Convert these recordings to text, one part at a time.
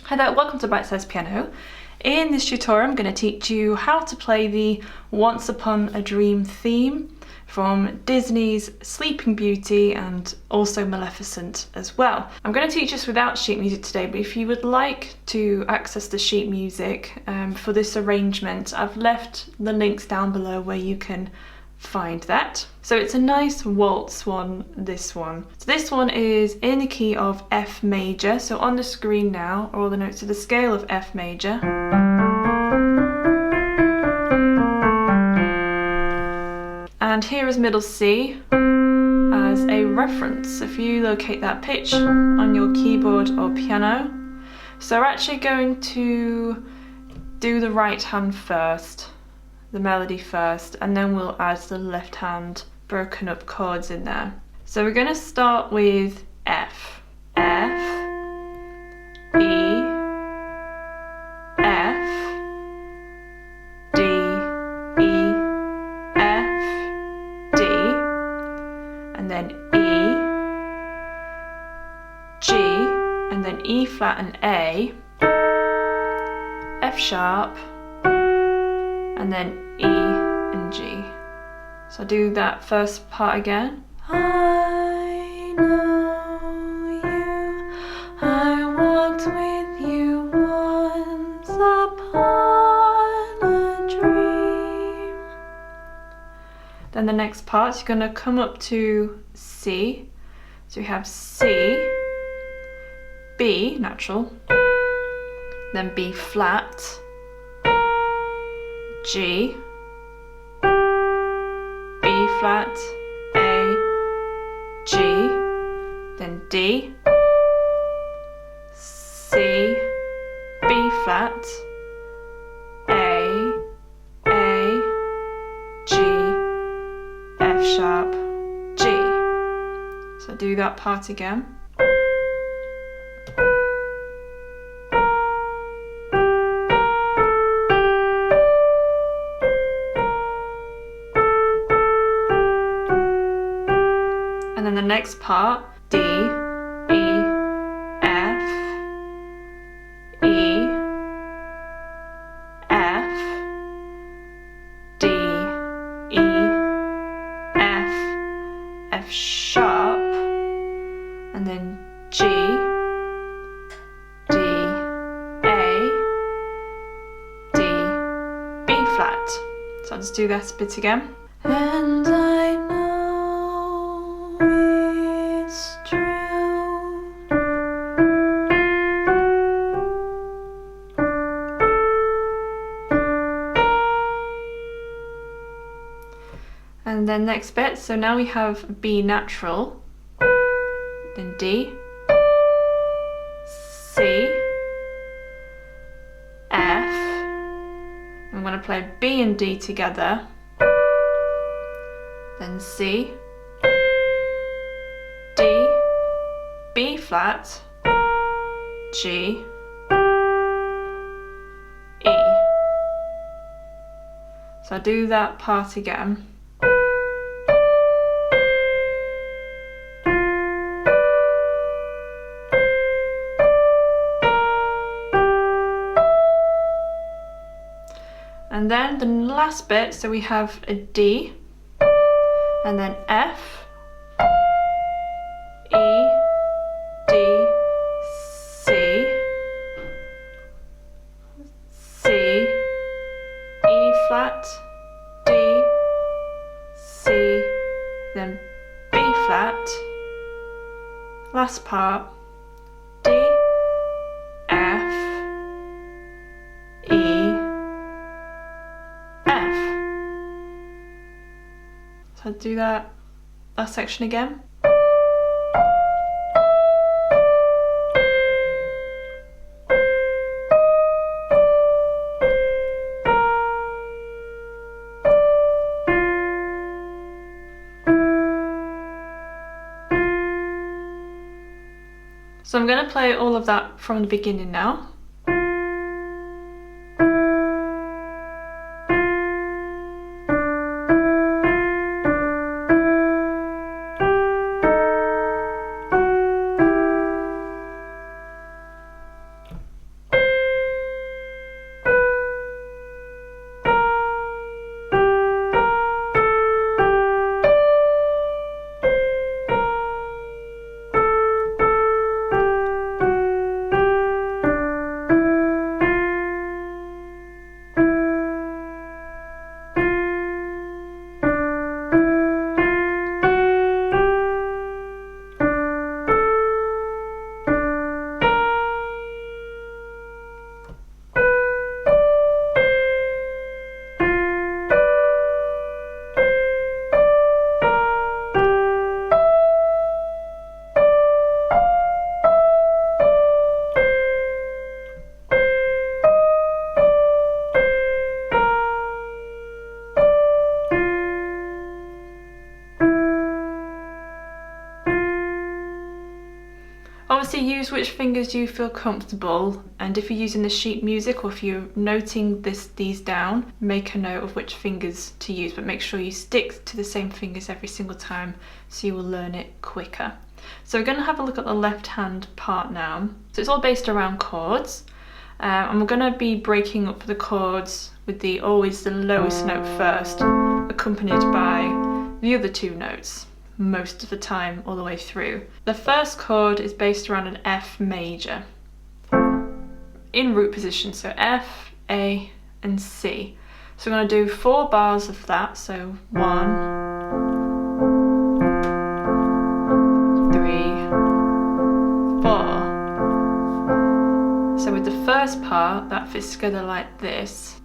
Hi there, welcome to Bitesize Piano. In this tutorial I'm going to teach you how to play the Once Upon a Dream theme from Disney's Sleeping Beauty and also Maleficent as well. I'm going to teach this without sheet music today, but if you would like to access the sheet music for this arrangement, I've left the links down below where you can find that. So it's a nice waltz one, this one. So this one is in the key of F major. So on the screen now are all the notes to the scale of F major. And here is middle C as a reference. If you locate that pitch on your keyboard or piano. So we're actually going to do the right hand first, the melody first, and then we'll add the left hand broken up chords in there. So we're going to start with F. F, E, F, D, E, F, D, and then E, G, and then E flat and A, F sharp, and then E and G. So I'll do that first part again. I know you, I walked with you once upon a dream. Then the next part, you're going to come up to C. So we have C, B, natural, then B flat, G, B flat, A, G, then D, C, B flat, A, G, F sharp, G. So do that part again. And then the next part, D, E, F, E, F, D, E, F, F sharp, and then G, D, A, D, B flat. So I'll just do that bit again. And I know it's true. And then next bit, so now we have B natural, then D, C, F. I'm going to play B and D together, then C, D, B flat, G, E. So I'll do that part again. And then the last bit, so we have a D, and then F, E, D, C, C, E flat, D, C, then B flat, last part, D, F, E, F. So I'll do that last section again. So I'm going to play all of that from the beginning now. which fingers you feel comfortable, and if you're using the sheet music or if you're noting these down, make a note of which fingers to use, but make sure you stick to the same fingers every single time so you will learn it quicker. So we're going to have a look at the left hand part now. So it's all based around chords, and we're going to be breaking up the chords with always the lowest note first, accompanied by the other two notes most of the time all the way through. The first chord is based around an F major in root position, so F, A and C. So we're going to do 4 bars of that, so 1, 3, 4. So with the first part, that fits together like this.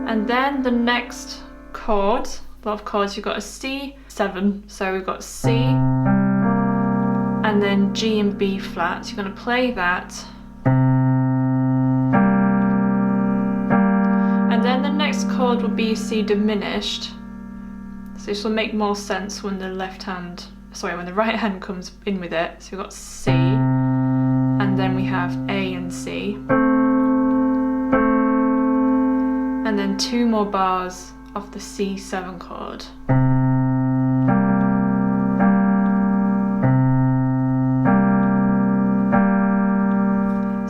And then the next chord, a lot of chords, you've got a C7, so we've got C and then G and B flat, so you're going to play that. And then the next chord will be C diminished, so this will make more sense when the when the right hand comes in with it. So we've got C, and then we have A and C. And then 2 more bars of the C7 chord.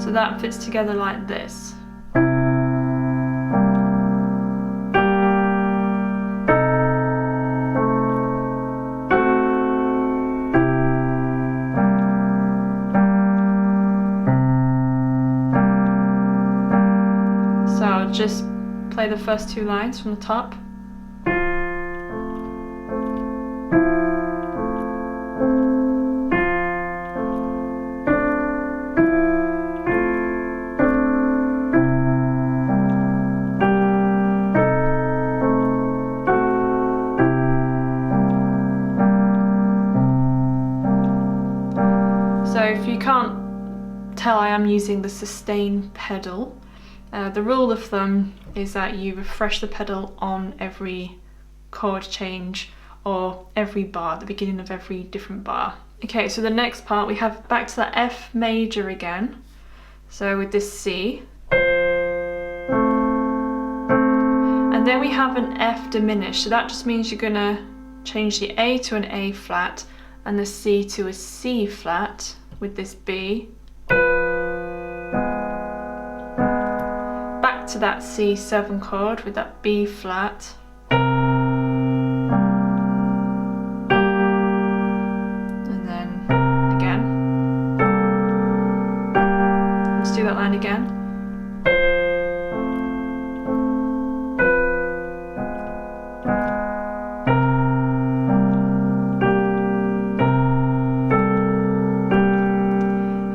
So that fits together like this. So I'll just play the first 2 lines from the top. So if you can't tell, I am using the sustain pedal. The rule of thumb is that you refresh the pedal on every chord change or every bar, at the beginning of every different bar. Okay, so the next part we have back to that F major again. So with this C. And then we have an F diminished, so that just means you're gonna change the A to an A flat and the C to a C flat with this B. Back to that C7 chord with that B flat. And then again. Let's do that line again.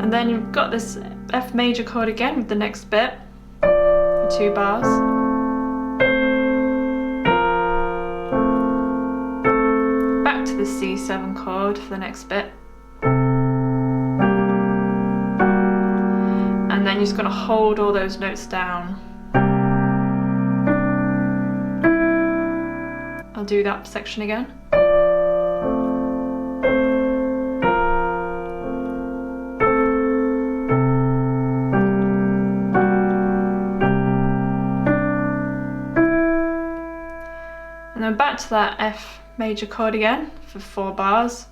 And then you've got this F major chord again with the next bit. 2 bars. Back to the C7 chord for the next bit. And then you're just going to hold all those notes down. I'll do that section again. And then back to that F major chord again for 4 bars.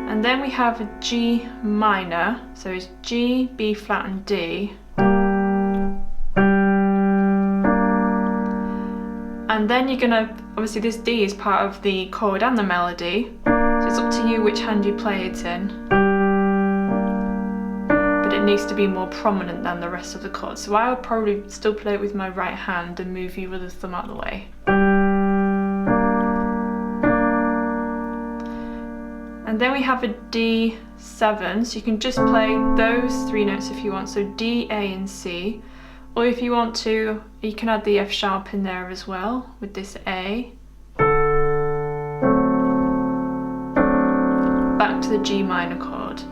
And then we have a G minor, so it's G, B flat and D. And then you're gonna, obviously this D is part of the chord and the melody. So it's up to you which hand you play it in, but it needs to be more prominent than the rest of the chords. So I would probably still play it with my right hand and move your other thumb out of the way. And then we have a D7, so you can just play those 3 notes if you want, so D, A and C, Or if you want to, you can add the F sharp in there as well with this A. Back to the G minor chord.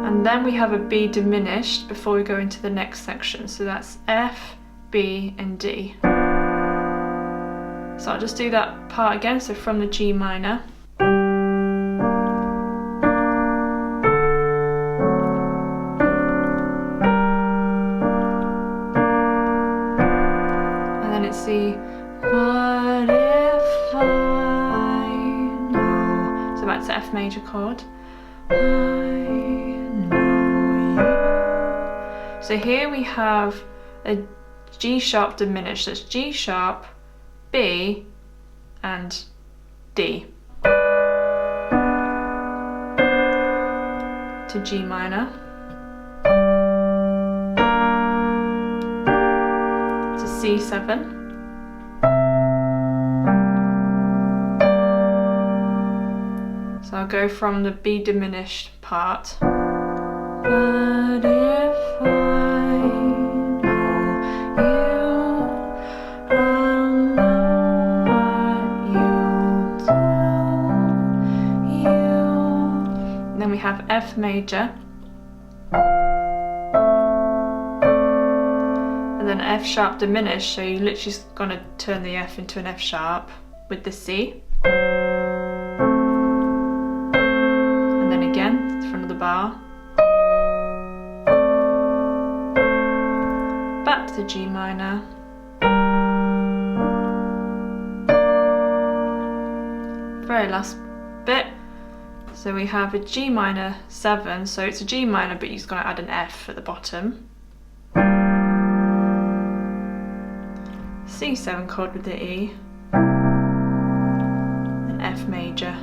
And then we have a B diminished before we go into the next section. So that's F, B and D. So I'll just do that part again, so from the G minor. And then it's the but if I know. So that's the F major chord. I know you. So here we have a G sharp diminished. That's G sharp, B and D to G minor to C7 so I'll go from the B diminished part. But if I know you, then we have F major, and then F sharp diminished, so you're literally just going to turn the F into an F sharp with the C, and then again, front of the bar, back to the G minor, very last bit. So we have a G minor 7, so it's a G minor but you're just going to add an F at the bottom. C7 chord with the E, an F major,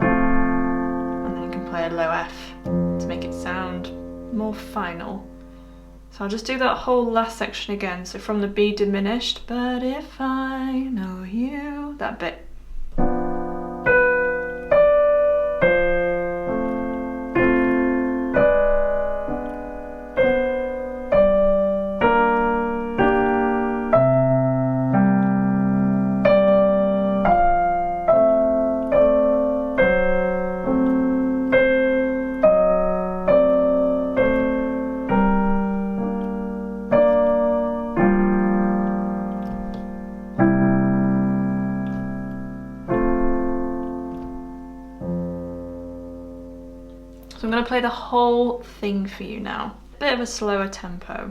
and then you can play a low F to make it sound more final. So I'll just do that whole last section again, so from the B diminished, but if I know you, that bit. So I'm going to play the whole thing for you now. Bit of a slower tempo.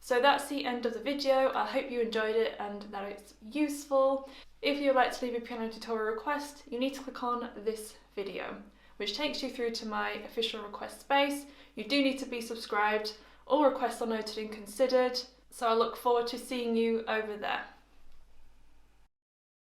So that's the end of the video. I hope you enjoyed it and that it's useful. If you would like to leave a piano tutorial request, you need to click on this video, which takes you through to my official request space. You do need to be subscribed. All requests are noted and considered, so I look forward to seeing you over there.